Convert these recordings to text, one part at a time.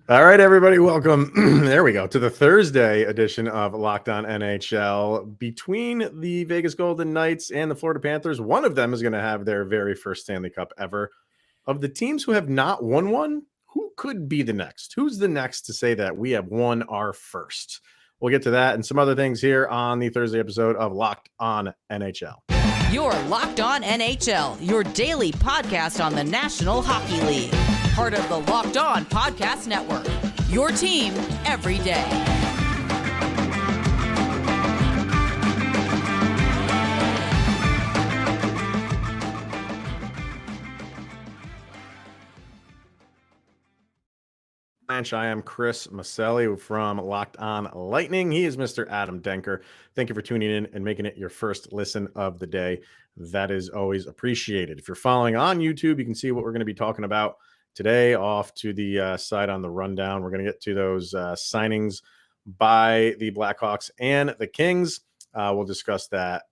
All right, everybody, welcome. There we go to the Thursday edition of Locked On NHL. Between the Vegas Golden Knights and the Florida Panthers, one of them is going to have their very first Stanley Cup ever. Of the teams who have not won one, who could be the next? Who's the next to say that we have won our first? We'll get to that and some other things here on the Thursday episode of Locked On NHL. You're Locked On NHL, your daily podcast on the National Hockey League. Part of the Locked On Podcast Network, your team every day. I am Chris Maselli from Locked On Lightning. He is Mr. Adam Denker. Thank you for tuning in and making it your first listen of the day. That is always appreciated. If you're following on YouTube, you can see what we're going to be talking about today. Off to the side on the rundown, we're going to get to those signings by the Blackhawks and the Kings. We'll discuss that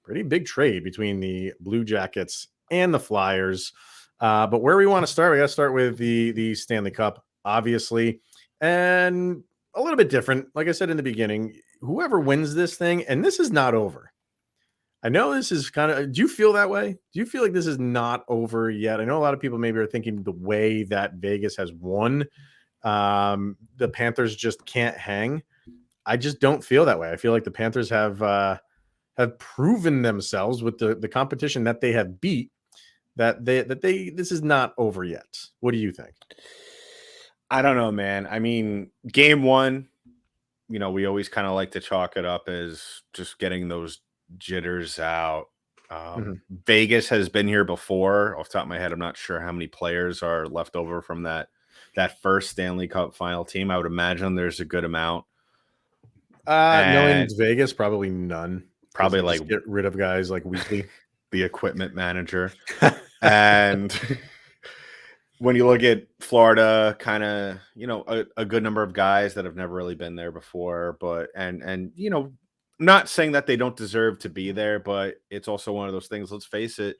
pretty big trade between the Blue Jackets and the Flyers. But where we want to start, we got to start with the Stanley Cup, obviously, and a little bit different. Like I said in the beginning, whoever wins this thing, and this is not over. I know this is kind of, do you feel that way? Do you feel like this is not over yet? I know a lot of people maybe are thinking the way that Vegas has won, the Panthers just can't hang. I just don't feel that way. I feel like the Panthers have proven themselves with the competition that they have beat that this is not over yet. What do you think? I don't know, man. I mean, game one, we always kind of like to chalk it up as just getting those jitters out. Vegas has been here before. Off the top of my head, I'm not sure how many players are left over from that first Stanley Cup final team. I would imagine there's a good amount. Knowing it's Vegas, probably none. Probably like get rid of guys like weekly. The equipment manager. And when you look at Florida, kind of, a good number of guys that have never really been there before, but and not saying that they don't deserve to be there, but it's also one of those things. Let's face it,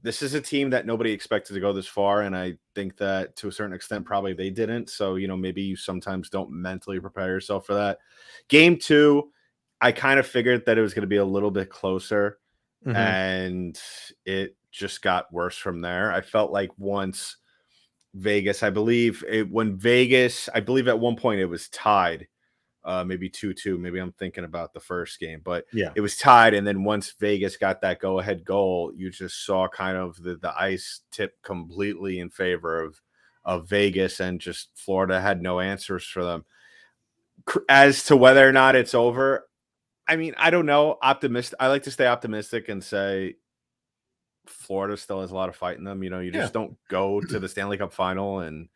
this is a team that nobody expected to go this far, and I think that to a certain extent, probably they didn't. So maybe you sometimes don't mentally prepare yourself for that. Game two, I kind of figured that it was going to be a little bit closer, and it just got worse from there. I felt like once Vegas, I believe at one point it was tied, maybe 2-2. Maybe I'm thinking about the first game, but yeah, it was tied. And then once Vegas got that go ahead goal, you just saw kind of the ice tip completely in favor of Vegas, and just Florida had no answers for them. As to whether or not it's over, I mean, I don't know. I like to stay optimistic and say Florida still has a lot of fight in them. You just don't go to the Stanley Cup final and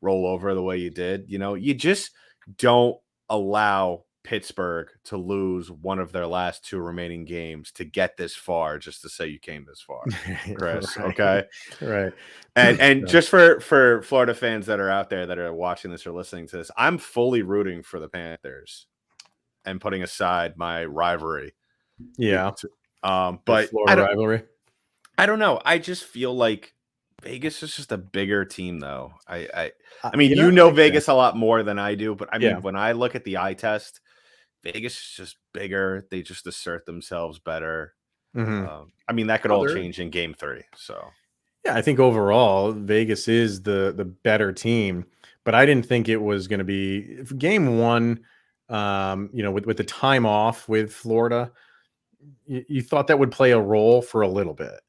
roll over the way you did. You just don't allow Pittsburgh to lose one of their last two remaining games to get this far, just to say you came this far, Chris. Right. Okay. Right. And just for Florida fans that are out there that are watching this or listening to this, I'm fully rooting for the Panthers and putting aside my rivalry. Yeah. But Florida rivalry. I don't know. I just feel like Vegas is just a bigger team, though. I mean, Vegas a lot more than I do, but I mean, when I look at the eye test, Vegas is just bigger. They just assert themselves better. I mean, that could all change in game three. So, yeah, I think overall Vegas is the better team, but I didn't think it was going to be game one. With the time off with Florida, you thought that would play a role for a little bit.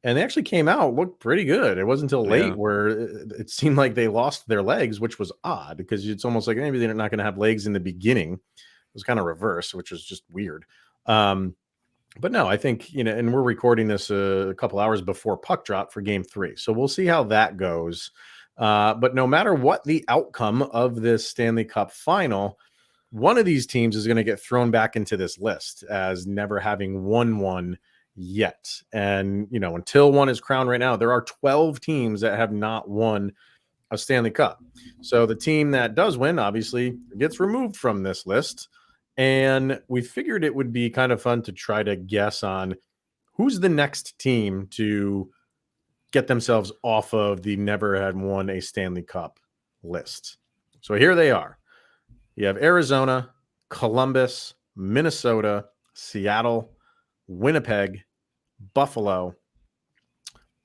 And they actually came out, looked pretty good. It wasn't until late where it seemed like they lost their legs, which was odd because it's almost like maybe they're not going to have legs in the beginning. It was kind of reverse, which was just weird. But no, I think, and we're recording this a couple hours before puck drop for game three. So we'll see how that goes. But no matter what the outcome of this Stanley Cup final, one of these teams is going to get thrown back into this list as never having won one yet. And, until one is crowned right now, there are 12 teams that have not won a Stanley Cup. So the team that does win, obviously, gets removed from this list. And we figured it would be kind of fun to try to guess on who's the next team to get themselves off of the never had won a Stanley Cup list. So here they are. You have Arizona, Columbus, Minnesota, Seattle, Winnipeg, Buffalo,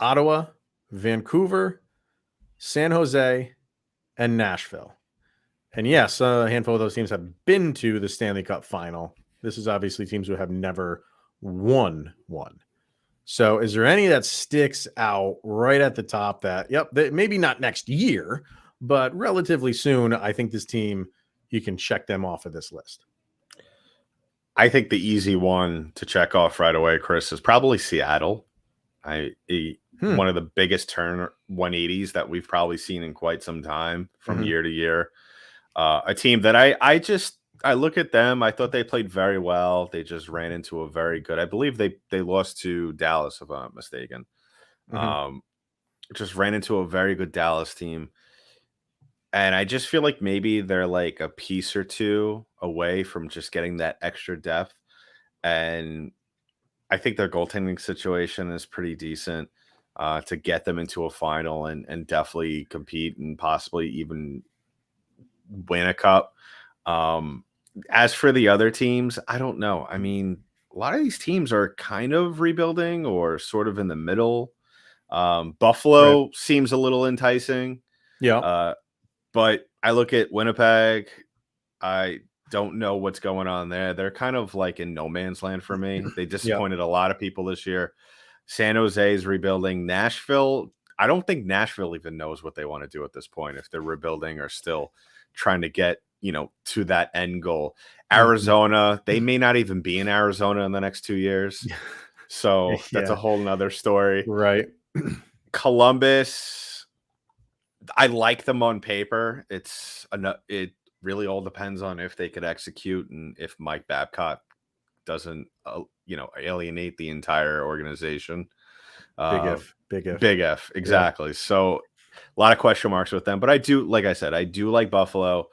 Ottawa, Vancouver, San Jose, and Nashville. And yes, a handful of those teams have been to the Stanley Cup final. This is obviously teams who have never won one. So is there any that sticks out right at the top that, maybe not next year, but relatively soon, I think this team, you can check them off of this list? I think the easy one to check off right away, Chris, is probably Seattle. One of the biggest turn 180s that we've probably seen in quite some time from year to year. A team that I look at them. I thought they played very well. They just ran into a very good. I believe they lost to Dallas, if I'm not mistaken. Just ran into a very good Dallas team, and I just feel like maybe they're like a piece or two away from just getting that extra depth. And I think their goaltending situation is pretty decent to get them into a final and definitely compete and possibly even win a cup. As for the other teams, I don't know. I mean, a lot of these teams are kind of rebuilding or sort of in the middle. Buffalo seems a little enticing. Yeah. But I look at Winnipeg. I don't know what's going on there. They're kind of like in no man's land for me. They disappointed a lot of people this year. San Jose is rebuilding. Nashville, I don't think Nashville even knows what they want to do at this point, if they're rebuilding or still trying to get, to that end goal. Arizona, they may not even be in Arizona in the next 2 years. So that's a whole nother story. Right. Columbus, I like them on paper. It really all depends on if they could execute and if Mike Babcock doesn't, alienate the entire organization. Big F. Exactly. Yeah. So a lot of question marks with them, but I do, like I said, I do like Buffalo.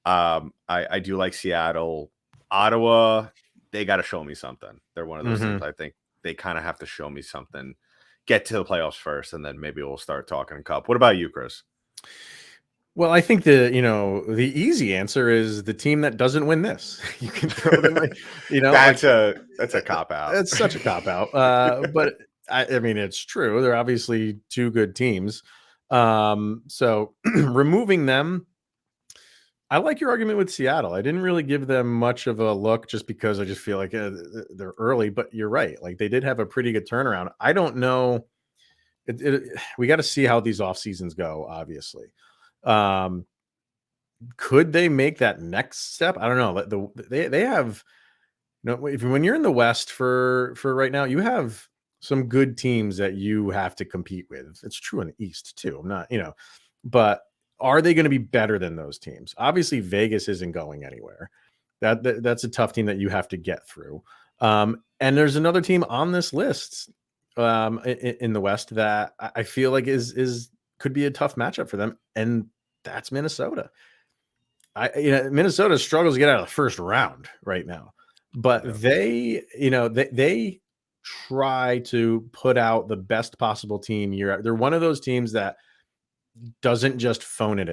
I do like Seattle. Ottawa, they got to show me something. They're one of those teams. I think they kind of have to show me something, get to the playoffs first, and then maybe we'll start talking cup. What about you, Chris? Well, I think the easy answer is the team that doesn't win this. You can throw them, that's a cop out. It's such a cop out. But I mean, it's true. They're obviously two good teams. So removing them, I like your argument with Seattle. I didn't really give them much of a look just because I just feel like they're early, but you're right. Like they did have a pretty good turnaround. I don't know. We got to see how these off seasons go, obviously. Could they make that next step? I don't know. They have, when you're in the West for right now, you have some good teams that you have to compete with. It's true in the East too. I'm not, but are they going to be better than those teams? Obviously, Vegas isn't going anywhere. That's a tough team that you have to get through. And there's another team on this list in the West that I feel like could be a tough matchup for them, and that's Minnesota. Minnesota struggles to get out of the first round right now, but they try to put out the best possible team year. They're one of those teams that doesn't just phone it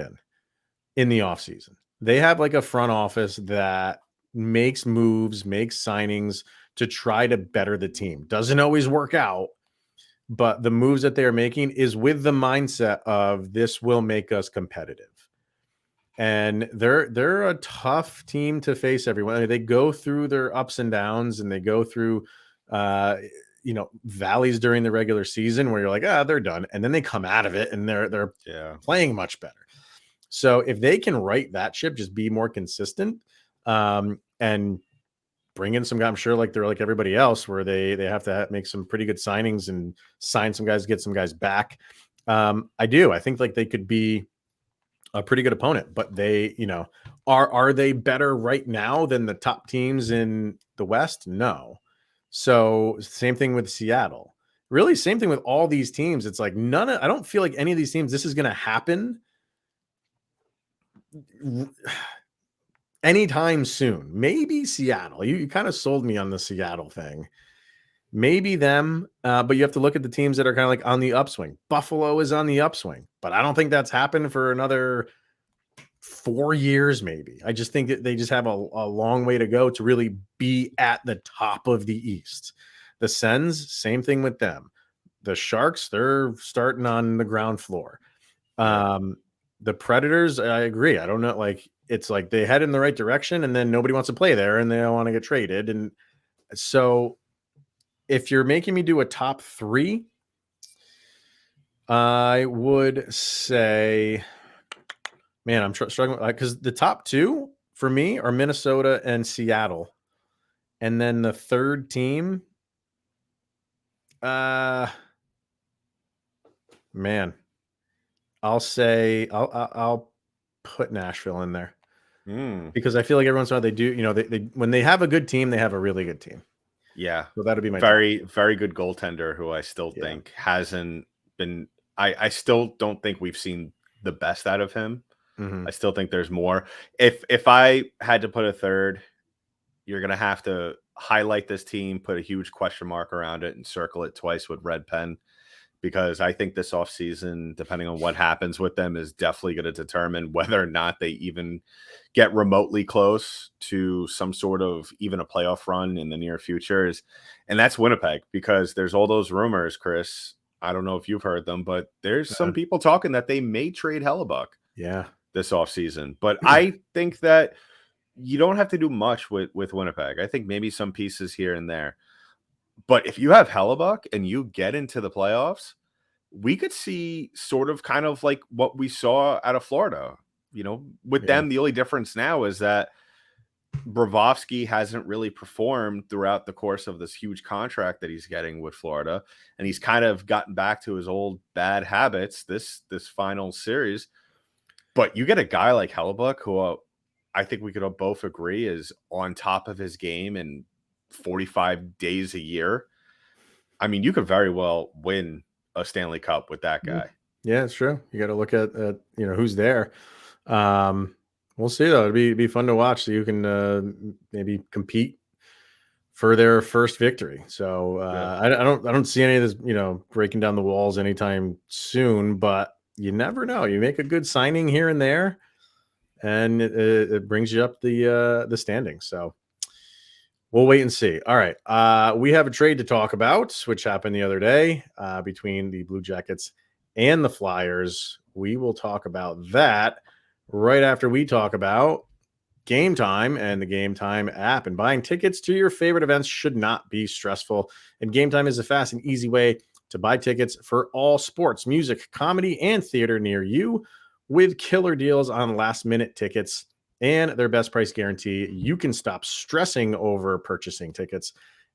in the offseason. They have like a front office that makes moves, makes signings to try to better the team. Doesn't always work out, but the moves that they are making is with the mindset of this will make us competitive. And they're a tough team to face everyone. I mean, they go through their ups and downs, and they go through valleys during the regular season where you're like, they're done. And then they come out of it and they're playing much better. So if they can right that ship, just be more consistent, and bring in some guys, I'm sure like they're like everybody else where they have to make some pretty good signings and sign some guys, get some guys back. I think like they could be a pretty good opponent, but they, are they better right now than the top teams in the West? No. So same thing with Seattle. Really, same thing with all these teams. It's like I don't feel like any of these teams, this is going to happen anytime soon. Maybe Seattle. You kind of sold me on the Seattle thing. Maybe them, but you have to look at the teams that are kind of like on the upswing. Buffalo is on the upswing, but I don't think that's happened for another 4 years, maybe. I just think that they just have a long way to go to really be at the top of the East. The Sens, same thing with them. The Sharks, they're starting on the ground floor. The Predators, I agree. I don't know. Like, it's like they head in the right direction and then nobody wants to play there and they don't want to get traded. And so if you're making me do a top 3, I would say, man, I'm struggling because the top 2 for me are Minnesota and Seattle. And then the third team, man, I'll say I'll put Nashville in there because I feel like every once in a while they do, they when they have a good team, they have a really good team. Yeah. So that'll be my very good goaltender who I still think hasn't been. I still don't think we've seen the best out of him. I still think there's more. If I had to put a third, you're gonna have to highlight this team, put a huge question mark around it, and circle it twice with red pen. Because I think this offseason, depending on what happens with them, is definitely going to determine whether or not they even get remotely close to some sort of even a playoff run in the near future. And that's Winnipeg, because there's all those rumors, Chris. I don't know if you've heard them, but there's some people talking that they may trade Hellebuck this offseason. But I think that you don't have to do much with Winnipeg. I think maybe some pieces here and there. But if you have Hellebuck and you get into the playoffs, we could see sort of kind of like what we saw out of Florida. With them, the only difference now is that Brovovsky hasn't really performed throughout the course of this huge contract that he's getting with Florida. And he's kind of gotten back to his old bad habits this final series. But you get a guy like Hellebuck, who I think we could both agree is on top of his game and 45 days a year. I mean, you could very well win a Stanley Cup with that guy. Yeah, it's true. You got to look at who's there. We'll see though. It'd be fun to watch, so you can maybe compete for their first victory. So I don't see any of this breaking down the walls anytime soon. But you never know. You make a good signing here and there, and it brings you up the standings. So we'll wait and see. All right. We have a trade to talk about, which happened the other day between the Blue Jackets and the Flyers. We will talk about that right after we talk about Gametime and the Gametime app. And buying tickets to your favorite events should not be stressful. And Gametime is a fast and easy way to buy tickets for all sports, music, comedy, and theater near you, with killer deals on last-minute tickets and their best price guarantee. You can stop stressing over purchasing tickets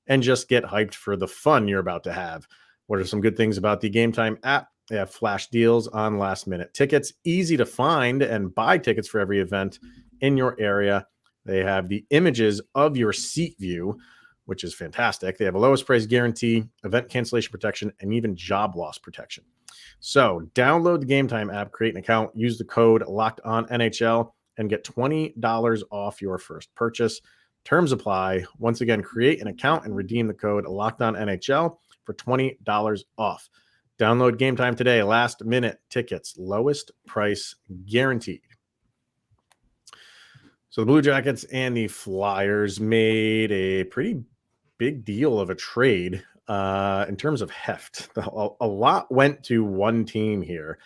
and just get hyped for the fun you're about to have. What are some good things about the Gametime app? They have flash deals on last-minute tickets, easy to find and buy tickets for every event in your area. They have the images of your seat view, which is fantastic. They have a lowest price guarantee, event cancellation protection, and even job loss protection. So download the Gametime app, create an account, use the code LOCKEDONNHL, and get $20 off your first purchase. Terms apply. Once again, create an account and redeem the code LOCKEDONNHL for $20 off. Download Gametime today. Last minute tickets, lowest price guaranteed. So the Blue Jackets and the Flyers made a pretty big deal of a trade in terms of heft. A lot went to one team here,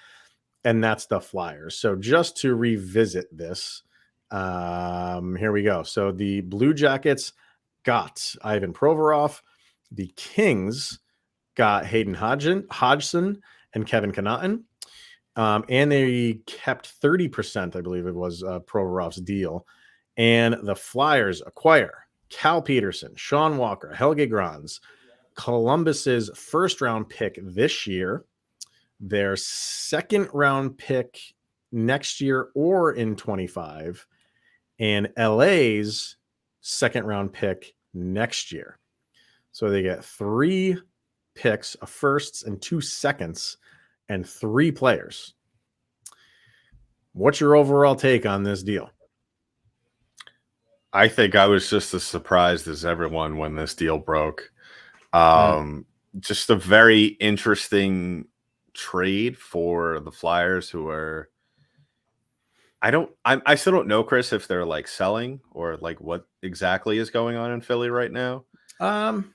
and that's the Flyers. So just to revisit this, here we go. So the Blue Jackets got Ivan Provorov. The Kings got Hayden Hodgson and Kevin Connaughton. And they kept 30%, I believe it was Provorov's deal. And the Flyers acquire Cal Peterson, Sean Walker, Helge Grans, Columbus's first-round pick this year, their second-round pick next year or in 25, and LA's second-round pick next year. So they get 3 picks, a firsts and 2 seconds, and 3 players. What's your overall take on this deal? I think I was just as surprised as everyone when this deal broke. Just a very interesting trade for the Flyers, who are I still don't know, Chris, if they're like selling or like what exactly is going on in Philly right now. Um,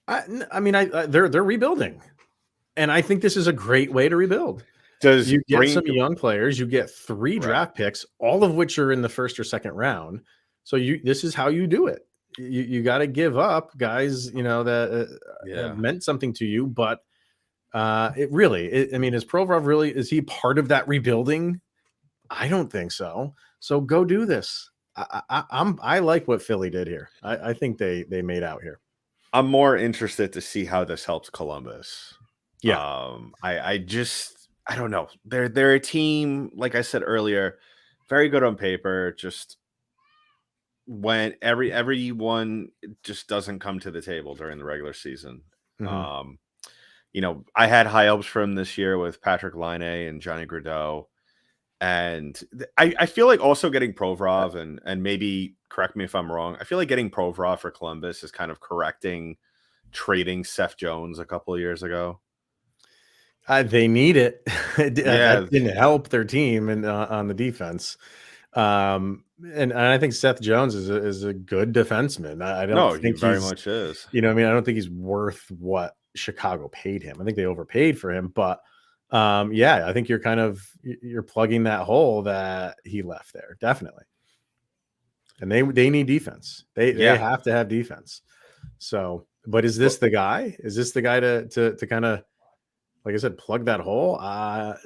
they're rebuilding, and I think this is a great way to rebuild. Does You get bring some young players, you get 3 right. draft picks, all of which are in the first or second round. So this is how you do it. You got to give up guys, that have Yeah. meant something to you, but I mean, is he part of that rebuilding? I don't think so. So go do this. I like what Philly did here. I think they made out here. I'm more interested to see how this helps Columbus. Yeah. I don't know. They're a team, like I said earlier, very good on paper. Just when everyone just doesn't come to the table during the regular season. Mm-hmm. I had high hopes from this year with Patrick Laine and Johnny Gaudreau. And I feel like also getting Provorov and maybe correct me if I'm wrong. I feel like getting Provorov for Columbus is kind of correcting trading Seth Jones a couple of years ago. They need it. Yeah, That didn't help their team and on the defense. And I think Seth Jones is a good defenseman. I don't no, he think very he's, much is. I don't think he's worth what Chicago paid him. I think they overpaid for him, but I think you're plugging that hole that he left there, definitely. And they need defense. They have to have defense. So, but is this the guy? Is this the guy to kind of, like I said, plug that hole? I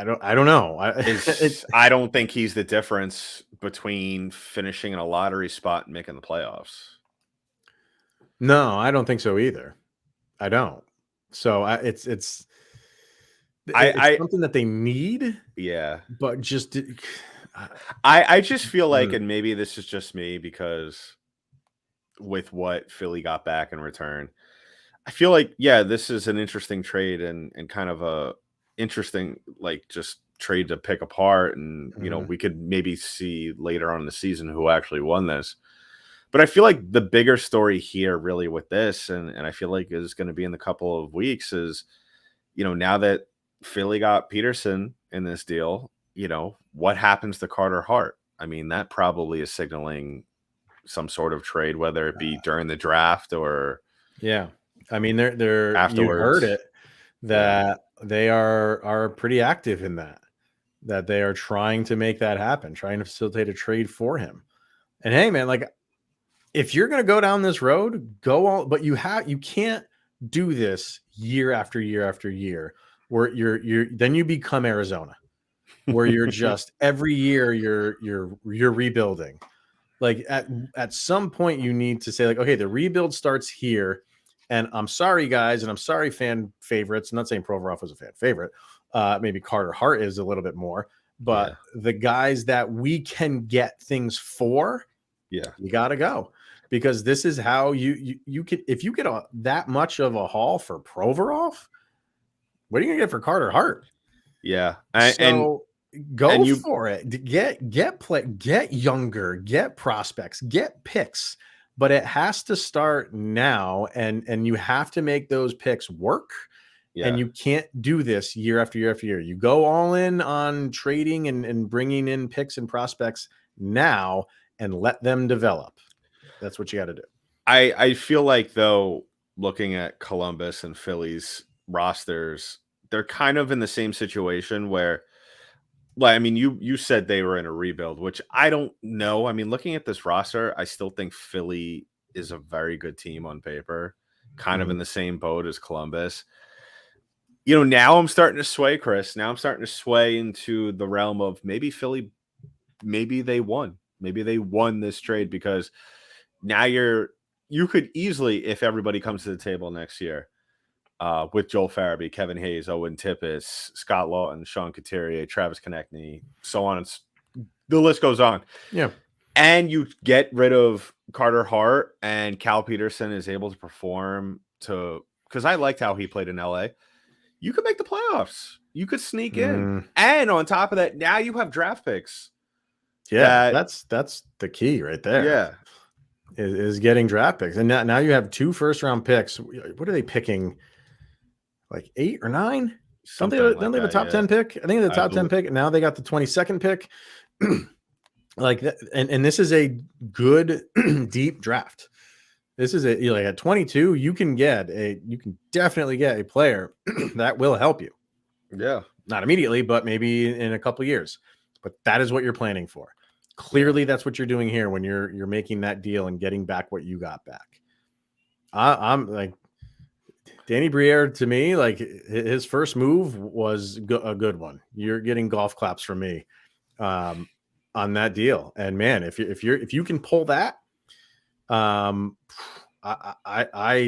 don't know. I don't think he's the difference between finishing in a lottery spot and making the playoffs. No, I don't think so either. I don't. So it's something that they need. Yeah, but just I just feel like, and maybe this is just me because with what Philly got back in return, I feel like, this is an interesting trade and kind of a interesting, like, just trade to pick apart. And, we could maybe see later on in the season who actually won this. But I feel like the bigger story here really with this, and I feel like is going to be in the couple of weeks is, now that Philly got Peterson in this deal, what happens to Carter Hart? I mean, that probably is signaling some sort of trade, whether it be during the draft or I mean, they're afterwards. You heard it that they are pretty active in that they are trying to make that happen, trying to facilitate a trade for him. And hey, man, like if you're going to go down this road, go on, but you can't do this year after year after year where then you become Arizona, where you're just every year you're rebuilding. Like at some point you need to say like, okay, the rebuild starts here. And I'm sorry, guys, and I'm sorry, fan favorites. I'm not saying Provorov was a fan favorite. Maybe Carter Hart is a little bit more, but the guys that we can get things for, you got to go, because this is how you could, if you get that much of a haul for Provorov, what are you gonna get for Carter Hart? Yeah, Go for it. Get younger, get prospects, get picks. But it has to start now, and you have to make those picks work. And you can't do this year after year after year. You go all in on trading and bringing in picks and prospects now and let them develop. That's what you got to do. I feel like, though, looking at Columbus and Philly's rosters, they're kind of in the same situation where, like, I mean, you said they were in a rebuild, which I don't know. I mean, looking at this roster, I still think Philly is a very good team on paper, kind of in the same boat as Columbus. Now I'm starting to sway, Chris. Now I'm starting to sway into the realm of maybe Philly, maybe they won. Maybe they won this trade, because now you could easily, if everybody comes to the table next year, with Joel Farabee, Kevin Hayes, Owen Tippett, Scott Lawton, Sean Couturier, Travis Konechny, so on. The list goes on. Yeah. And you get rid of Carter Hart, and Cal Peterson is able to perform because I liked how he played in LA. You could make the playoffs. You could sneak in. And on top of that, now you have draft picks. Yeah, that's the key right there. Yeah. Is getting draft picks. And now you have 2 first-round picks. What are they picking? Like 8 or 9? something don't like they have a that. top Yeah, 10 pick? I think the I top 10 believe. pick. Now they got the 22nd pick. Like that, and this is a good deep draft. This is like at 22, you can definitely get a player that will help you. Yeah, Not immediately, but maybe in a couple of years. But that is what you're planning for. Clearly, that's what you're doing here when you're making that deal and getting back what you got back. I'm like Danny Briere, to me, like his first move was a good one. You're getting golf claps from me on that deal. And man, if you can pull that, I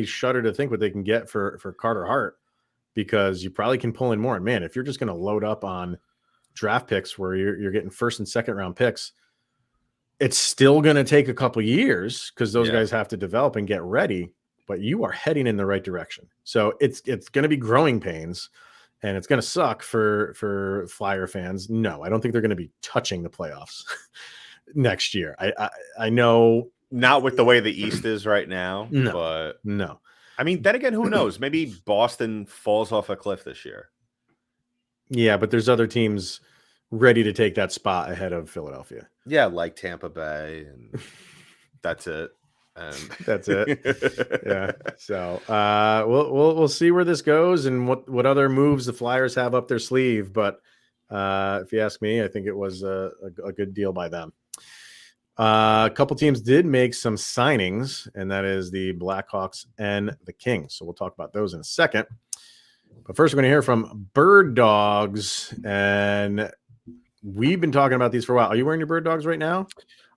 shudder to think what they can get for Carter Hart, because you probably can pull in more. And man, if you're just going to load up on draft picks where you're getting first and second round picks, it's still going to take a couple years because those guys have to develop and get ready. But you are heading in the right direction. So it's going to be growing pains, and it's going to suck for Flyer fans. No, I don't think they're going to be touching the playoffs next year. I know, not with the way the East is right now. No. I mean, then again, who knows? Maybe Boston falls off a cliff this year. Yeah, but there's other teams ready to take that spot ahead of Philadelphia. Yeah, like Tampa Bay, and that's it. And that's it. Yeah. So we'll see where this goes and what other moves the Flyers have up their sleeve. But if you ask me, I think it was a good deal by them. A couple teams did make some signings, and that is the Blackhawks and the Kings. So we'll talk about those in a second. But first, we're going to hear from Birddogs, and we've been talking about these for a while. Are you wearing your Birddogs right now?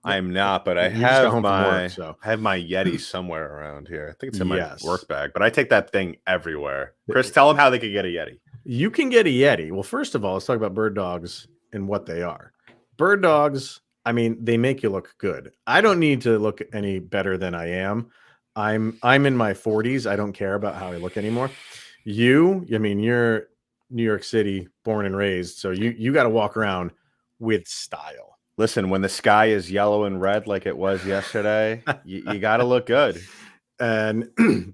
I am not, but I have my Yeti somewhere around here. I think it's in my work bag, but I take that thing everywhere. Chris, tell them how they can get a Yeti. You can get a Yeti. Well, first of all, let's talk about Birddogs and what they are. Birddogs, I mean, they make you look good. I don't need to look any better than I am. I'm in my 40s. I don't care about how I look anymore. You're New York City, born and raised, so you got to walk around with style. Listen, when the sky is yellow and red like it was yesterday, you got to look good. And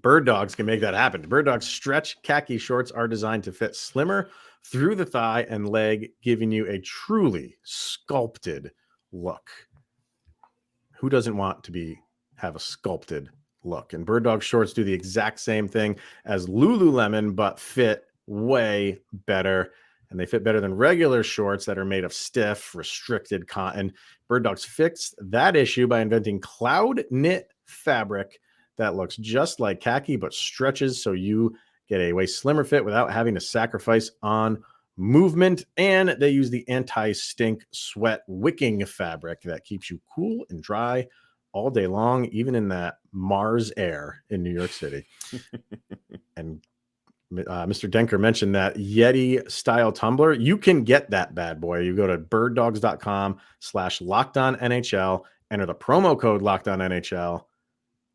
Birddogs can make that happen. Birddogs stretch khaki shorts are designed to fit slimmer through the thigh and leg, giving you a truly sculpted look. Who doesn't want to have a sculpted look? And Birddog shorts do the exact same thing as Lululemon, but fit way better. And they fit better than regular shorts that are made of stiff, restricted cotton. Birddogs fixed that issue by inventing cloud knit fabric that looks just like khaki, but stretches so you get a way slimmer fit without having to sacrifice on movement. And they use the anti-stink sweat wicking fabric that keeps you cool and dry all day long, even in that Mars air in New York City. And Mr. Denker mentioned that Yeti style tumbler. You can get that bad boy. You go to birddogs.com/LockedOnNHL, enter the promo code LockedOnNHL,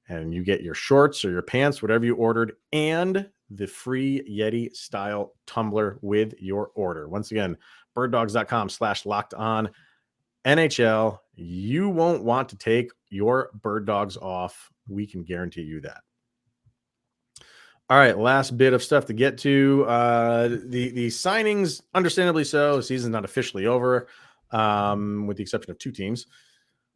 and you get your shorts or your pants, whatever you ordered, and the free Yeti style tumbler with your order. Once again, birddogs.com/LockedOnNHL. You won't want to take your Birddogs off. We can guarantee you that. All right, last bit of stuff to get to. The signings, understandably so. The season's not officially over, with the exception of 2 teams.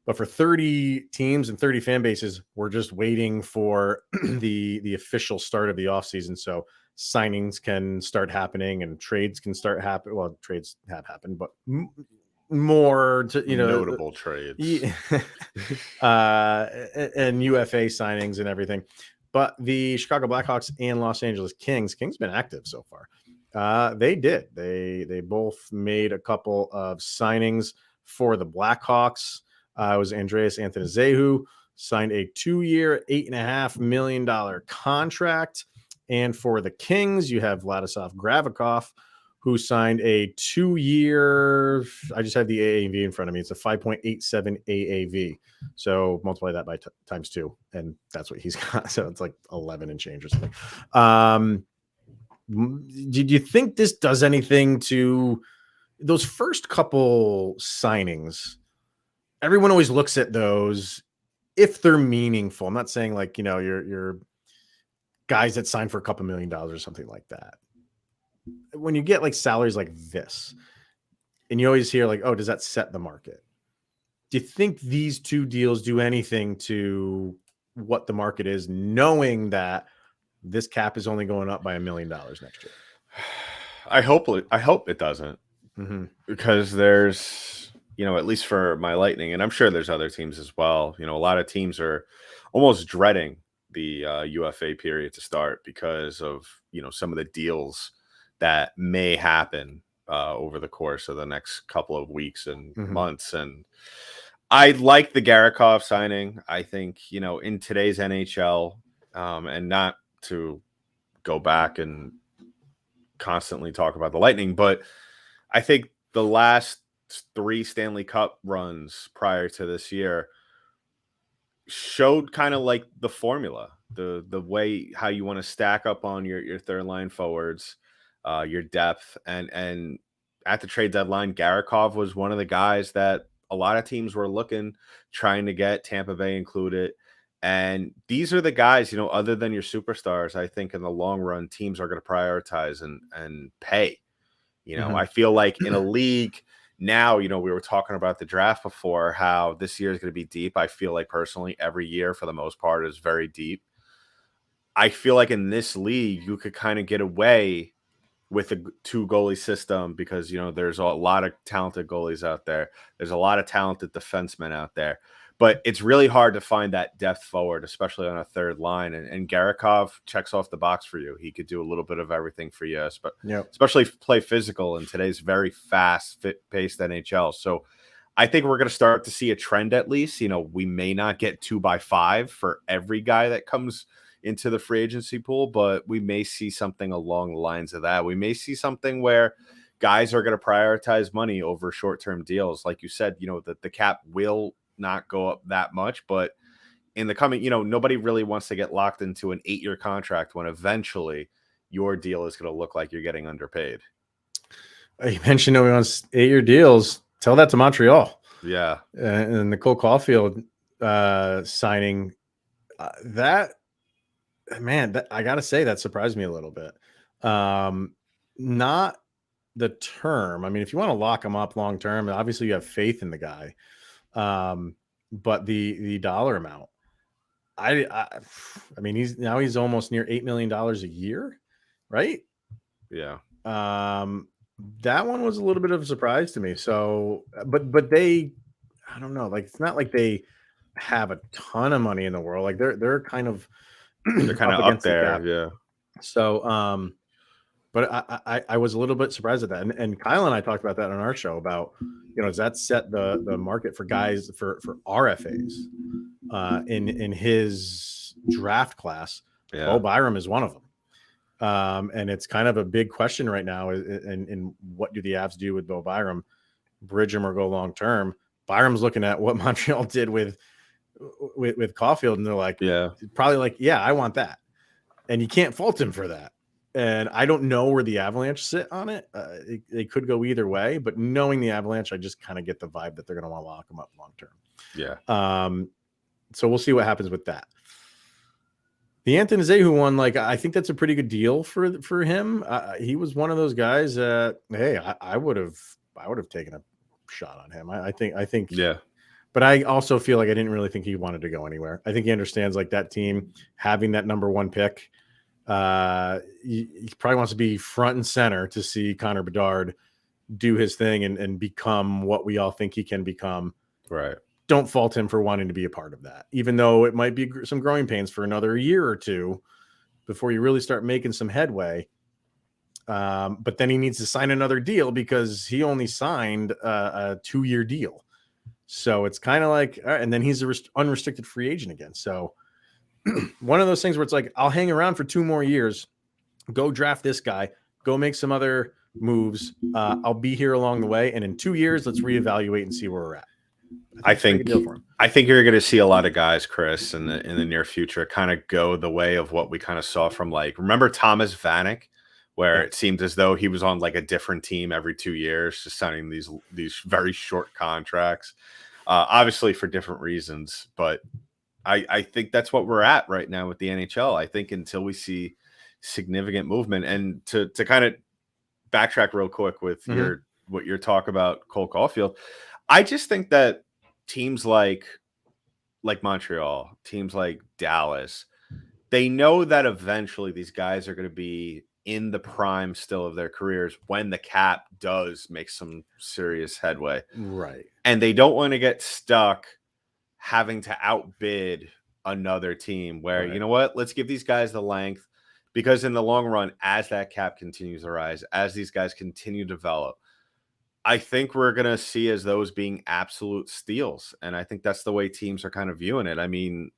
But for 30 teams and 30 fan bases, we're just waiting for the official start of the offseason. So signings can start happening and trades can start happening. Well, trades have happened, but more to notable trades and UFA signings and everything. But the Chicago Blackhawks and Los Angeles Kings been active so far. They did. They both made a couple of signings for the Blackhawks. It was Andreas Anthony signed a 2-year, $8.5 million contract. And for the Kings, you have Vladislav Gravikov, who signed a 2-year, I just have the AAV in front of me. It's a 5.87 AAV. So multiply that by times 2, and that's what he's got. So it's like 11 and change or something. Did you think this does anything to those first couple signings? Everyone always looks at those if they're meaningful. I'm not saying like, your guys that signed for a couple $1 million or something like that. when you get like salaries like this, and you always hear like, oh, does that set the market? Do you think these two deals do anything to what the market is, knowing that this cap is only going up by $1 million next year? I hope it doesn't, because there's, at least for my Lightning, and I'm sure there's other teams as well. A lot of teams are almost dreading the UFA period to start because of some of the deals that may happen over the course of the next couple of weeks and months. And I like the Garakov signing. I think in today's NHL, and not to go back and constantly talk about the Lightning, but I think the last 3 Stanley Cup runs prior to this year showed kind of like the formula, the way how you want to stack up on your third line forwards, your depth, and at the trade deadline, Garakov was one of the guys that a lot of teams were trying to get, Tampa Bay included. And these are the guys, other than your superstars, I think in the long run, teams are going to prioritize and pay. I feel like in a league now, we were talking about the draft before, how this year is going to be deep. I feel like personally, every year for the most part is very deep. I feel like in this league, you could kind of get away with a 2 goalie system because, there's a lot of talented goalies out there. There's a lot of talented defensemen out there. But it's really hard to find that depth forward, especially on a third line. And Garakov checks off the box for you. He could do a little bit of everything for you, especially play physical in today's very fast-paced NHL. So I think we're going to start to see a trend at least. We may not get 2x5 for every guy that comes into the free agency pool, but we may see something along the lines of that. We may see something where guys are going to prioritize money over short-term deals. Like you said, the cap will not go up that much, but in the coming, nobody really wants to get locked into an 8-year contract when eventually your deal is going to look like you're getting underpaid. You mentioned nobody wants 8-year deals. Tell that to Montreal. Yeah. And the Cole Caulfield signing, that I got to say, that surprised me a little bit. Not the term. I mean, if you want to lock him up long term, obviously you have faith in the guy. But the dollar amount, I mean, he's almost near $8 million a year, right? Yeah. That one was a little bit of a surprise to me. So, but they, I don't know, like, it's not like they have a ton of money in the world. Like they're kind of up there. Yeah. So, but I was a little bit surprised at that. And Kyle and I talked about that on our show about, does that set the market for guys for RFAs in his draft class? Yeah. Bo Byram is one of them. And it's kind of a big question right now. In what do the Avs do with Bo Byram? Bridge him or go long term? Byram's looking at what Montreal did with Caulfield, and they're like, probably like, I want that. And you can't fault him for that. And I don't know where the Avalanche sit on it. They could go either way, but knowing the Avalanche, I just kind of get the vibe that they're going to want to lock him up long term. Yeah. So we'll see what happens with that. The Anthony Zehu one, like, I think that's a pretty good deal for him. He was one of those guys that, hey, I would have taken a shot on him. I think. Yeah. But I also feel like I didn't really think he wanted to go anywhere. I think he understands, like, that team having that number 1 pick. He probably wants to be front and center to see Connor Bedard do his thing and become what we all think he can become. Right. Don't fault him for wanting to be a part of that, even though it might be some growing pains for another year or two before you really start making some headway. But then he needs to sign another deal because he only signed a 2-year deal. So it's kind of like, all right, and then he's an unrestricted free agent again. So one of those things where it's like, I'll hang around for 2 more years, go draft this guy, go make some other moves. I'll be here along the way. And in 2 years, let's reevaluate and see where we're at. I think you're going to see a lot of guys, Chris, in the near future kind of go the way of what we kind of saw from, like, remember Thomas Vanek, where it seemed as though he was on like a different team every 2 years, just signing these very short contracts, obviously for different reasons. But I think that's what we're at right now with the NHL. I think until we see significant movement, and to kind of backtrack real quick with what your talk about Cole Caulfield. I just think that teams like Montreal, teams like Dallas, they know that eventually these guys are going to be in the prime still of their careers when the cap does make some serious headway. Right. And they don't want to get stuck having to outbid another team where, you know what, let's give these guys the length, because in the long run, as that cap continues to rise, as these guys continue to develop, I think we're going to see as those being absolute steals. And I think that's the way teams are kind of viewing it. I mean,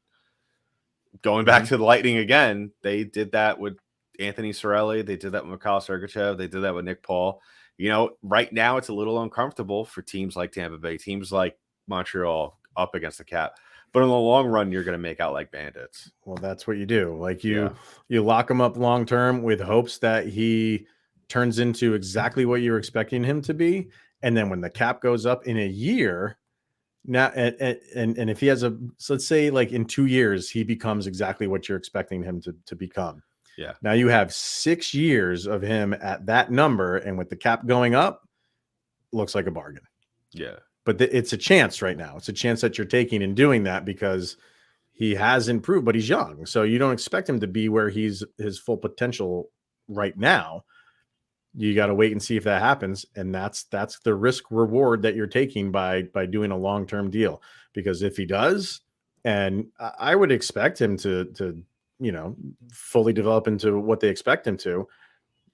going back to the Lightning again, they did that with Anthony Cirelli. They did that with Mikhail Sergachev. They did that with Nick Paul. You know, right now it's a little uncomfortable for teams like Tampa Bay, teams like Montreal up against the cap. But in the long run, you're going to make out like bandits. Well, that's what you do. Like you lock him up long term with hopes that he turns into exactly what you're expecting him to be. And then when the cap goes up in a year, now and if he has so let's say like in 2 years, he becomes exactly what you're expecting him to become. Yeah. Now you have 6 years of him at that number, and with the cap going up, looks like a bargain. Yeah. But it's a chance right now. It's a chance that you're taking in doing that because he has improved, but he's young. So you don't expect him to be where he's his full potential right now. You got to wait and see if that happens. And that's the risk reward that you're taking by doing a long-term deal. Because if he does, and I would expect him to fully develop into what they expect him to.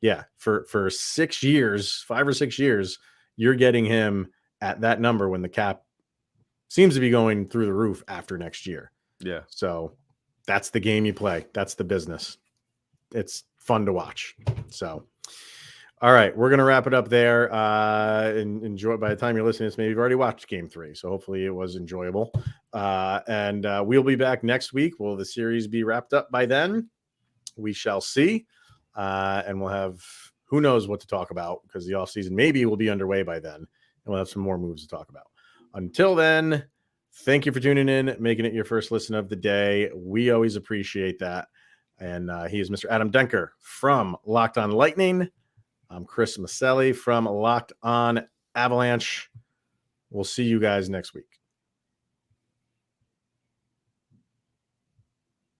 Yeah. For 6 years, 5 or 6 years, you're getting him at that number when the cap seems to be going through the roof after next year. Yeah. So that's the game you play. That's the business. It's fun to watch. So, all right, we're going to wrap it up there. And enjoy. By the time you're listening to this, maybe you've already watched Game 3. So hopefully it was enjoyable. And we'll be back next week. Will the series be wrapped up by then? We shall see. And we'll have who knows what to talk about because the offseason maybe will be underway by then. And we'll have some more moves to talk about. Until then, thank you for tuning in, making it your first listen of the day. We always appreciate that. And he is Mr. Adam Denker from Locked On Lightning. I'm Chris Maselli from Locked On Avalanche. We'll see you guys next week.